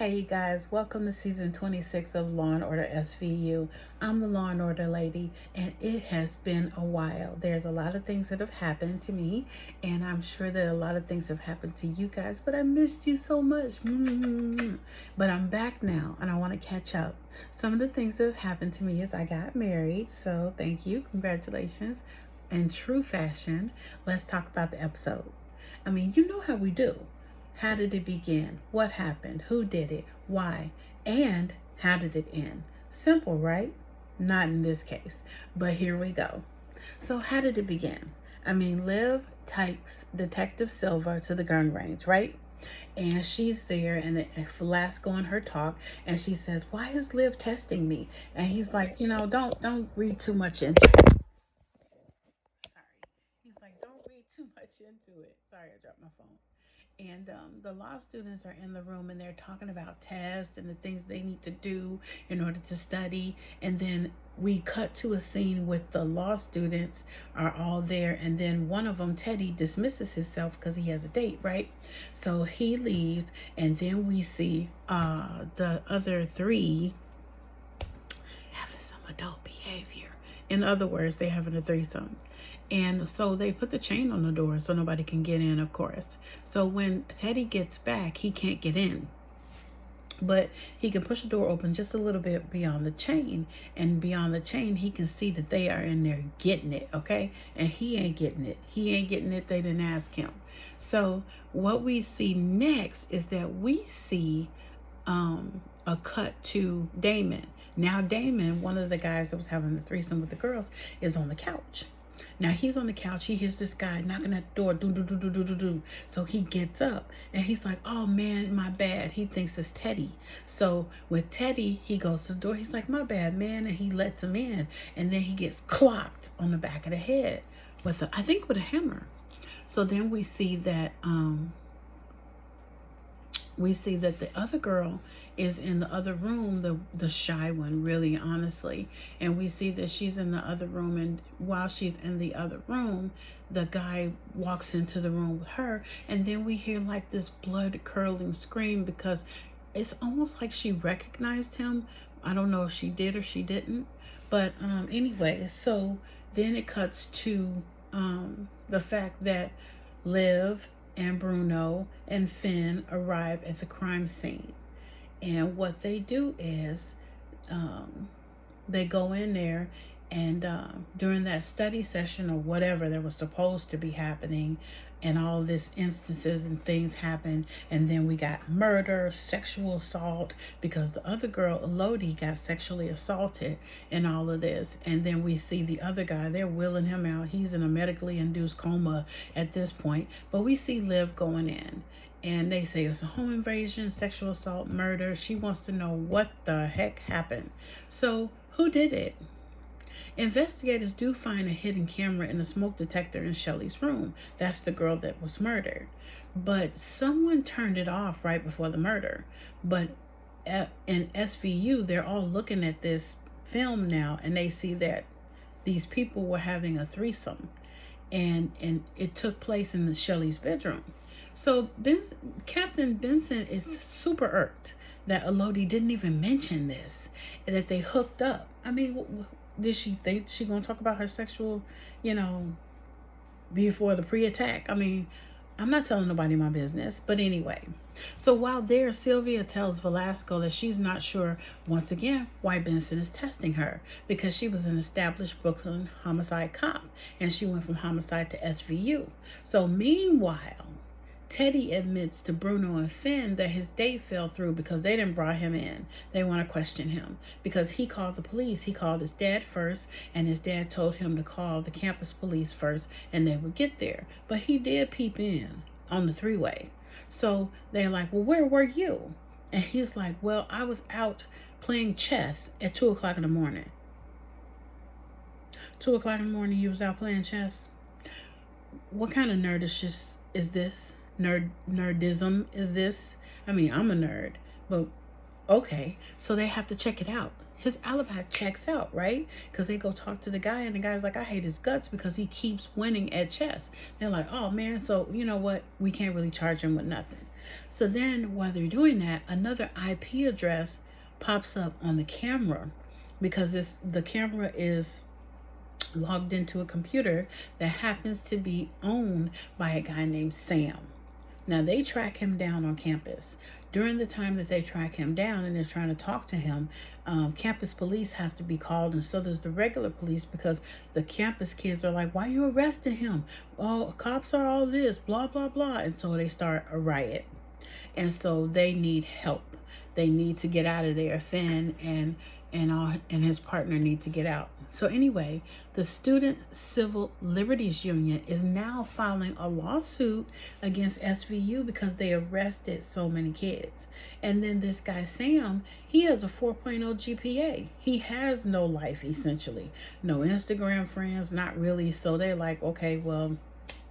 Hey you guys, welcome to season 26 of Law and Order SVU. I'm the Law and Order lady, and it has been a while. There's a lot of things that have happened to me, and I'm sure that a lot of things have happened to you guys, but I missed you so much. But I'm back now, and I want to catch up. Some of the things that have happened to me is I got married, so thank you, congratulations. In true fashion, let's talk about the episode. I mean, you know how we do. How did it begin? What happened? Who did it? Why? And how did it end? Simple, right? Not in this case, but here we go. So how did it begin? I mean, Liv takes Detective Silva to the gun range, right? And she's there, and Velasco in her talk, and she says, "Why is Liv testing me?" And he's like, don't read too much into it. Sorry. He's like, don't read too much into it. Sorry, I dropped my phone. And the law students are in the room, and they're talking about tests and the things they need to do in order to study. And then we cut to a scene with the law students are all there, and then one of them, Teddy, dismisses himself because he has a date, right? So he leaves, and then we see the other three having some adult behavior. In other words, they're having a threesome. And so they put the chain on the door so nobody can get in, of course. So when Teddy gets back, he can't get in. But he can push the door open just a little bit beyond the chain. And beyond the chain, he can see that they are in there getting it, okay? And he ain't getting it. He ain't getting it. They didn't ask him. So what we see next is that we see a cut to Damon. Now Damon, one of the guys that was having the threesome with the girls, is on the couch. Now he's on the couch. He hears this guy knocking at the door. Do, do, do, do, do, do, do. So he gets up and he's like, "Oh man, my bad." He thinks it's Teddy. So with Teddy, he goes to the door. He's like, "My bad, man." And he lets him in. And then he gets clocked on the back of the head with I think with a hammer. So then we see that the other girl is in the other room, the shy one, really, honestly. And we see that she's in the other room, and while she's in the other room, the guy walks into the room with her, and then we hear like this blood curdling scream because it's almost like she recognized him. I don't know if she did or she didn't, but anyway, so then it cuts to the fact that Liv and Bruno and Finn arrive at the crime scene. And what they do is they go in there, and during that study session or whatever that was supposed to be happening, and all this instances and things happen, and then we got murder, sexual assault, because the other girl, Elodie, got sexually assaulted in all of this. And then we see the other guy, they're wheeling him out. He's in a medically induced coma at this point. But we see Liv going in, and they say it's a home invasion, sexual assault, murder. She wants to know what the heck happened. So who did it? Investigators do find a hidden camera and a smoke detector in Shelly's room. That's the girl that was murdered. But someone turned it off right before the murder. But in SVU, they're all looking at this film now, and they see that these people were having a threesome. And it took place in Shelly's bedroom. So Captain Benson is super irked that Elodie didn't even mention this, and that they hooked up. I mean, did she think she gonna talk about her sexual, before the pre-attack? I mean, I'm not telling nobody my business. But anyway, so while there, Sylvia tells Velasco that she's not sure, once again, why Benson is testing her, because she was an established Brooklyn homicide cop, and she went from homicide to SVU. So meanwhile, Teddy admits to Bruno and Finn that his date fell through because they didn't bring him in. They want to question him because he called the police. He called his dad first, and his dad told him to call the campus police first, and they would get there. But he did peep in on the three-way. So they're like, "Well, where were you?" And he's like, "Well, I was out playing chess at 2 o'clock in the morning." 2 o'clock in the morning, you was out playing chess? What kind of nerdishness is this? Nerdism is this? I mean, I'm a nerd, but okay. So they have to check it out. His alibi checks out, right? Because they go talk to the guy, and the guy's like, "I hate his guts because he keeps winning at chess." They're like, "Oh man, so you know what? We can't really charge him with nothing." So then while they're doing that, another IP address pops up on the camera, because the camera is logged into a computer that happens to be owned by a guy named Sam. Now they track him down on campus. During the time that they track him down and they're trying to talk to him, campus police have to be called, and so does the regular police, because the campus kids are like, why are you arresting him? Oh, cops are all this, blah, blah, blah. And so they start a riot. And so they need help. They need to get out of there. Finn and his partner need to get out. So anyway, the Student Civil Liberties Union is now filing a lawsuit against SVU because they arrested so many kids. And then this guy, Sam, he has a 4.0 GPA. He has no life, essentially. No Instagram friends, not really. So they're like, okay, well,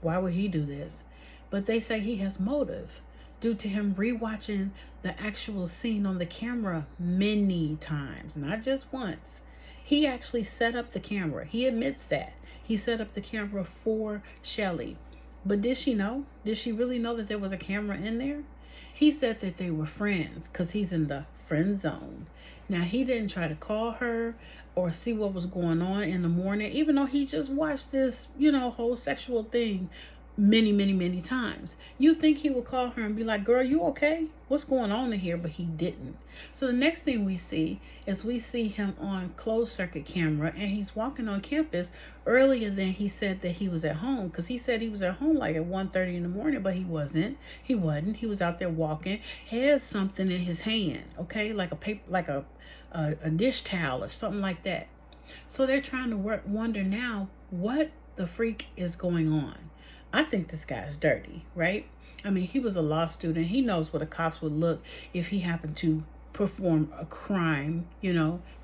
why would he do this? But they say he has motive due to him rewatching the actual scene on the camera many times, not just once. He actually set up the camera. He admits that. He set up the camera for Shelly. But did she know? Did she really know that there was a camera in there? He said that they were friends because he's in the friend zone. Now, he didn't try to call her or see what was going on in the morning, even though he just watched this, whole sexual thing many times. You think he would call her and be like, girl, you okay? What's going on in here? But he didn't. So the next thing we see is him on closed circuit camera, and he's walking on campus earlier than he said that he was at home, because he said he was at home like at 1:30 in the morning, but he wasn't. He was out there walking, had something in his hand, okay, like a paper, like a dish towel or something like that. So they're trying to wonder now what the freak is going on. I think this guy's dirty, right? I mean, he was a law student. He knows what the cops would look if he happened to perform a crime,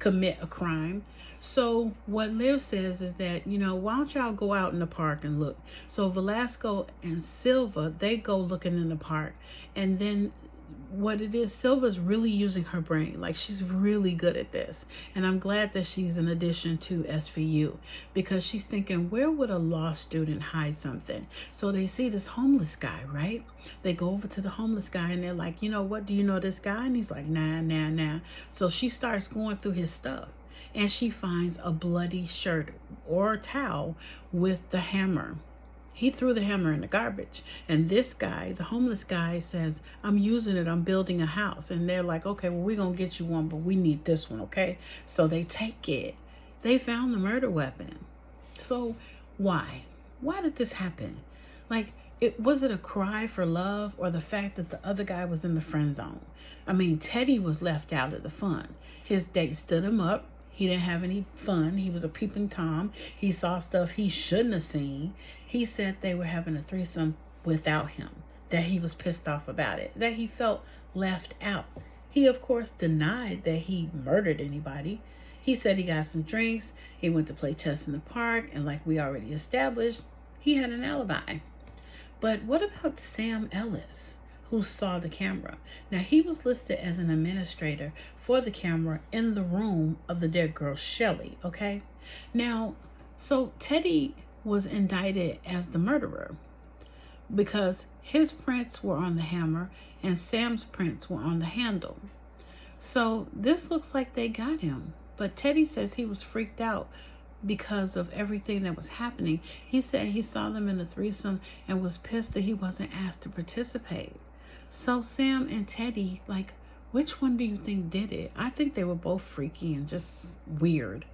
commit a crime. So what Liv says is that, why don't y'all go out in the park and look? So Velasco and Silva, they go looking in the park. And then what it is, Silva's really using her brain. Like, she's really good at this. And I'm glad that she's an addition to SVU, because she's thinking, where would a law student hide something? So they see this homeless guy, right? They go over to the homeless guy and they're like, you know what? Do you know this guy? And he's like, nah. So she starts going through his stuff, and she finds a bloody shirt or towel with the hammer. He threw the hammer in the garbage. And this guy, the homeless guy, says, I'm using it. I'm building a house. And they're like, okay, well, we're going to get you one, but we need this one, okay? So they take it. They found the murder weapon. So why? Why did this happen? Like, was it a cry for love, or the fact that the other guy was in the friend zone? I mean, Teddy was left out of the fun. His date stood him up. He didn't have any fun. He was a peeping Tom. He saw stuff he shouldn't have seen. He said they were having a threesome without him, that he was pissed off about it, that he felt left out. He, of course, denied that he murdered anybody. He said he got some drinks. He went to play chess in the park. And like we already established, he had an alibi. But what about Sam Ellis, who saw the camera? Now, he was listed as an administrator for the camera in the room of the dead girl, Shelly, okay? Now, so Teddy was indicted as the murderer because his prints were on the hammer and Sam's prints were on the handle. So this looks like they got him. But Teddy says he was freaked out because of everything that was happening. He said he saw them in a threesome and was pissed that he wasn't asked to participate. So Sam and Teddy, like, which one do you think did it? I think they were both freaky and just weird.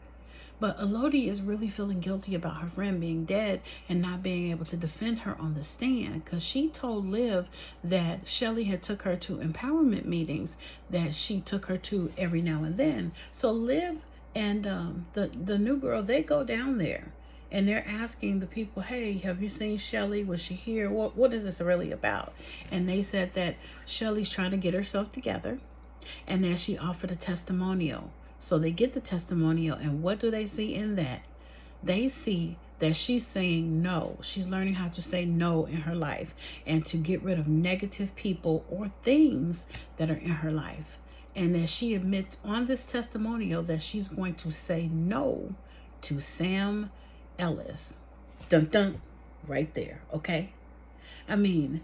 But Elodie is really feeling guilty about her friend being dead and not being able to defend her on the stand, because she told Liv that Shelly had took her to empowerment meetings that she took her to every now and then. So Liv and the new girl, they go down there and they're asking the people, hey, have you seen Shelly? Was she here? What is this really about? And they said that Shelly's trying to get herself together and that she offered a testimonial. So they get the testimonial, and what do they see in that? They see that she's saying no. She's learning how to say no in her life and to get rid of negative people or things that are in her life. And that she admits on this testimonial that she's going to say no to Sam Ellis. Dun dun, right there, okay? I mean,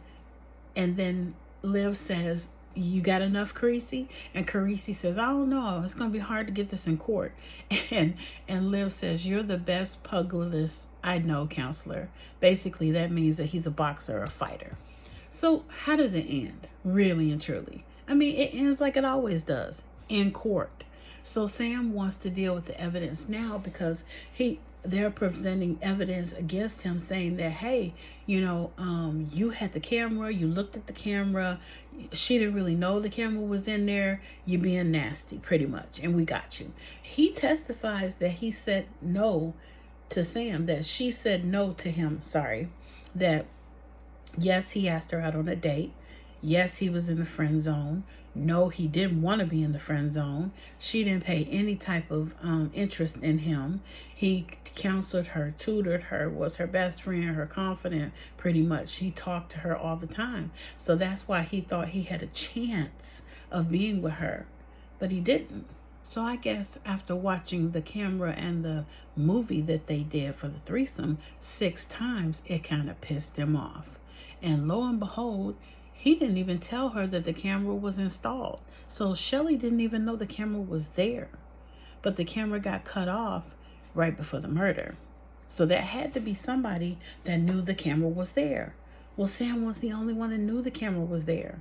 and then Liv says, you got enough, Carisi? And Carisi says, I don't know. It's going to be hard to get this in court. And Liv says, you're the best pugilist I know, counselor. Basically, that means that he's a boxer or a fighter. So how does it end, really and truly? I mean, it ends like it always does, in court. So Sam wants to deal with the evidence now because they're presenting evidence against him, saying that, hey, you had the camera, you looked at the camera, she didn't really know the camera was in there, you're being nasty, pretty much, and we got you. He testifies that he said no to Sam, that she said no to him, that yes, he asked her out on a date. Yes, he was in the friend zone. No, he didn't want to be in the friend zone. She didn't pay any type of interest in him. He counseled her, tutored her, was her best friend, her confidant, pretty much. He talked to her all the time. So that's why he thought he had a chance of being with her, but he didn't. So I guess after watching the camera and the movie that they did for the threesome 6 times, it kind of pissed him off. And lo and behold, he didn't even tell her that the camera was installed. So Shelly didn't even know the camera was there. But the camera got cut off right before the murder. So that had to be somebody that knew the camera was there. Well, Sam was the only one that knew the camera was there.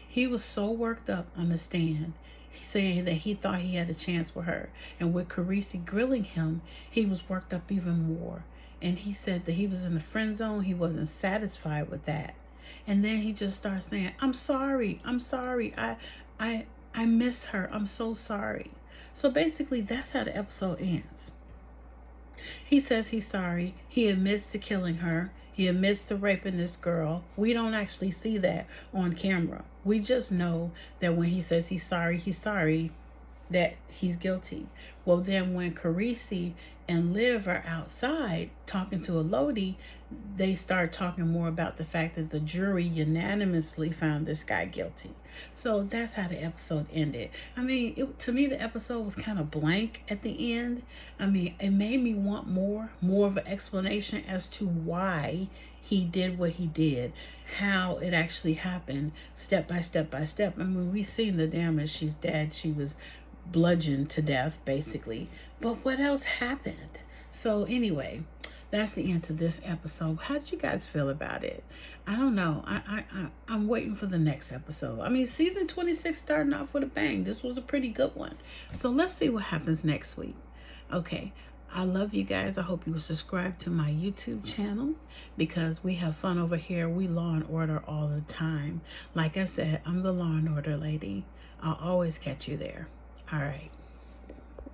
He was so worked up on the stand, saying that he thought he had a chance with her. And with Carisi grilling him, he was worked up even more. And he said that he was in the friend zone. He wasn't satisfied with that. And then he just starts saying, I'm sorry. I miss her. I'm so sorry. So basically, that's how the episode ends. He says he's sorry. He admits to killing her. He admits to raping this girl. We don't actually see that on camera. We just know that when he says he's sorry, that he's guilty. Well, then when Carisi and Liv are outside talking to Elodie, they start talking more about the fact that the jury unanimously found this guy guilty. So that's how the episode ended. I mean, to me, the episode was kind of blank at the end. I mean, it made me want more of an explanation as to why he did what he did, how it actually happened, step by step by step. I mean, we've seen the damage. She's dead. She was bludgeoned to death, basically. But what else happened? So anyway, that's the end to this episode. How did you guys feel about it? I don't know. I'm waiting for the next episode. I mean, season 26 starting off with a bang. This was a pretty good one. So let's see what happens next week. Okay. I love you guys. I hope you will subscribe to my YouTube channel because we have fun over here. We Law and Order all the time. Like I said, I'm the Law and Order lady. I'll always catch you there. All right.